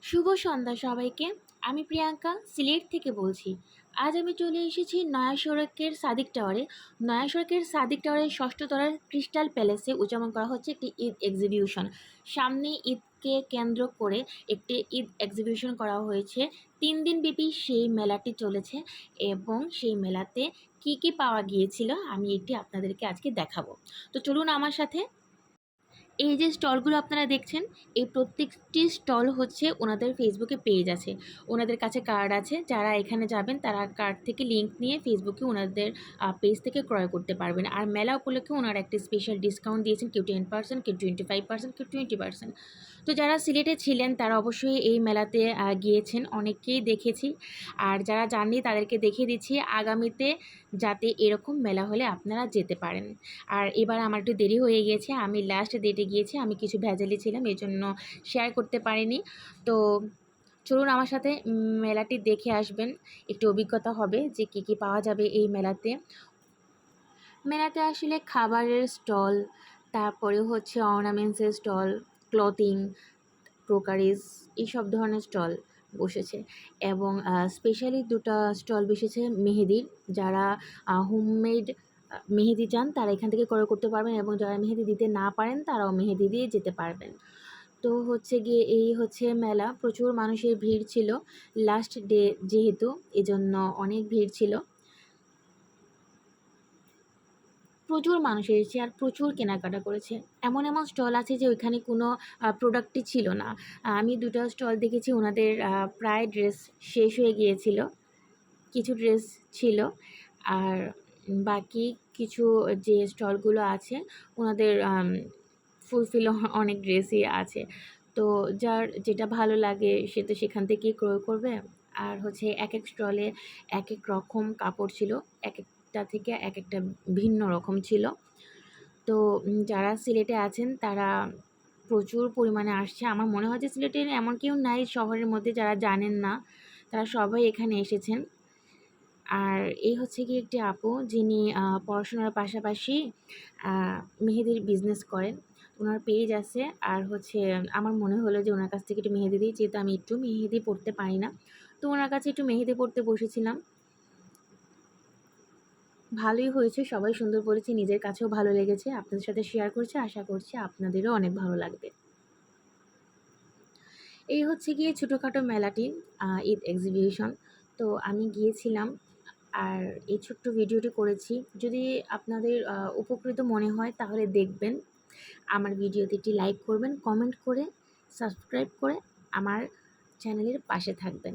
শুভ সন্ধ্যা সবাইকে। আমি প্রিয়াঙ্কা সিলেট থেকে বলছি। আজ আমি চলে এসেছি নয়া সড়কের সাদিক টাওয়ারে। নয়া সড়কের সাদিক টাওয়ারের ষষ্ঠ তলার ক্রিস্টাল প্যালেসে উদযাপন করা হচ্ছে একটি ঈদ এক্সিবিশন। সামনে ঈদকে কেন্দ্র করে একটি ঈদ এক্সিবিশন করা হয়েছে। 3 দিন ব্যাপী সেই মেলাটি চলেছে এবং সেই মেলাতে কি কি পাওয়া গিয়েছিল আমি এটি আপনাদেরকে আজকে দেখাবো। তো চলুন আমার সাথে। এই যে স্টলগুলো আপনারা দেখছেন, এই প্রত্যেকটি স্টল হচ্ছে ওনাদের ফেসবুকে পেজ আছে, ওনাদের কাছে কার্ড আছে। যারা এখানে যাবেন তারা কার্ড থেকে লিঙ্ক নিয়ে ফেসবুকে ওনাদের পেজ থেকে ক্রয় করতে পারবেন। আর মেলা উপলক্ষে ওনারা একটা স্পেশাল ডিসকাউন্ট দিয়েছেন, কেউ 10%, কেউ 25%, কেউ 20%। তো যারা সিলেটে ছিলেন তারা অবশ্যই এই মেলাতে গিয়েছেন, অনেককেই দেখেছি। আর যারা যাননি তাদেরকে দেখিয়ে দিচ্ছি আগামীতে যাতে এরকম মেলা হলে আপনারা যেতে পারেন। আর এবার আমার একটু দেরি হয়ে গিয়েছে, আমি লাস্ট ডেটে গিয়েছি, আমি কিছু ভেজালি ছিলাম এই জন্য শেয়ার করতে পারিনি। তো চলুন আমার সাথে মেলাটি দেখে আসবেন, একটু অভিজ্ঞতা হবে যে কী কী পাওয়া যাবে এই মেলাতে। মেলাতে আসলে খাবারের স্টল, তারপরে হচ্ছে অর্নামেন্টসের স্টল, ক্লথিং, ক্রোকারিজ, এইসব ধরনের স্টল বসেছে। এবং স্পেশালি দুটো স্টল বসেছে মেহেদির। যারা হোমমেড মেহেদি চান তারা এখান থেকে ক্রয় করতে পারবেন, এবং যারা মেহেদি দিতে না পারেন তারাও মেহেদি দিয়ে যেতে পারবেন। তো হচ্ছে গিয়ে এই হচ্ছে মেলা, প্রচুর মানুষের ভিড় ছিল লাস্ট ডে যেহেতু, এজন্য অনেক ভিড় ছিল। প্রচুর মানুষ এসেছে আর প্রচুর কেনাকাটা করেছে। এমন এমন স্টল আছে যে ওইখানে কোনো প্রোডাক্টই ছিল না। আমি দুটো স্টল দেখেছি, ওনাদের প্রায় ড্রেস শেষ হয়ে গিয়েছিল, কিছু ড্রেস ছিল। আর বাকি কিছু যে স্টলগুলো আছে ওনাদের ফুলফিল অনেক ড্রেসই আছে। তো যার যেটা ভালো লাগে সে তো সেখান থেকেই ক্রয় করবে। আর হচ্ছে এক এক স্টলে এক এক রকম কাপড় ছিল, এক একটা থেকে এক একটা ভিন্ন রকম ছিল। তো যারা সিলেটে আছেন তারা প্রচুর পরিমাণে আসছে। আমার মনে হয় যে সিলেটের এমন কেউ নাই শহরের মধ্যে যারা জানেন না, তারা সবাই এখানে এসেছেন। আর এই হচ্ছে কি একটি আপু যিনি পড়াশোনার পাশাপাশি মেহেদির বিজনেস করেন। ওনার পেজ আছে। আর হচ্ছে আমার মনে হলো যে ওনার কাছ থেকে একটু মেহেদি দিই, যেহেতু আমি একটু মেহেদি পড়তে পারি না। তো ওনার কাছে একটু মেহেদি পড়তে বসেছিলাম। ভালোই হয়েছে, সবাই সুন্দর বলেছে, নিজের কাছেও ভালো লেগেছে। আপনাদের সাথে শেয়ার করছি, আশা করছি আপনাদেরও অনেক ভালো লাগবে। এই হচ্ছে গিয়ে ছোটোখাটো মেলাটি, ঈদ এক্সিবিশন। তো আমি গিয়েছিলাম আর এই ছোট্ট ভিডিওটি করেছি। যদি আপনাদের উপকৃত মনে হয় তাহলে দেখবেন, আমার ভিডিওতে একটি লাইক করবেন, কমেন্ট করে সাবস্ক্রাইব করে আমার চ্যানেলের পাশে থাকবেন।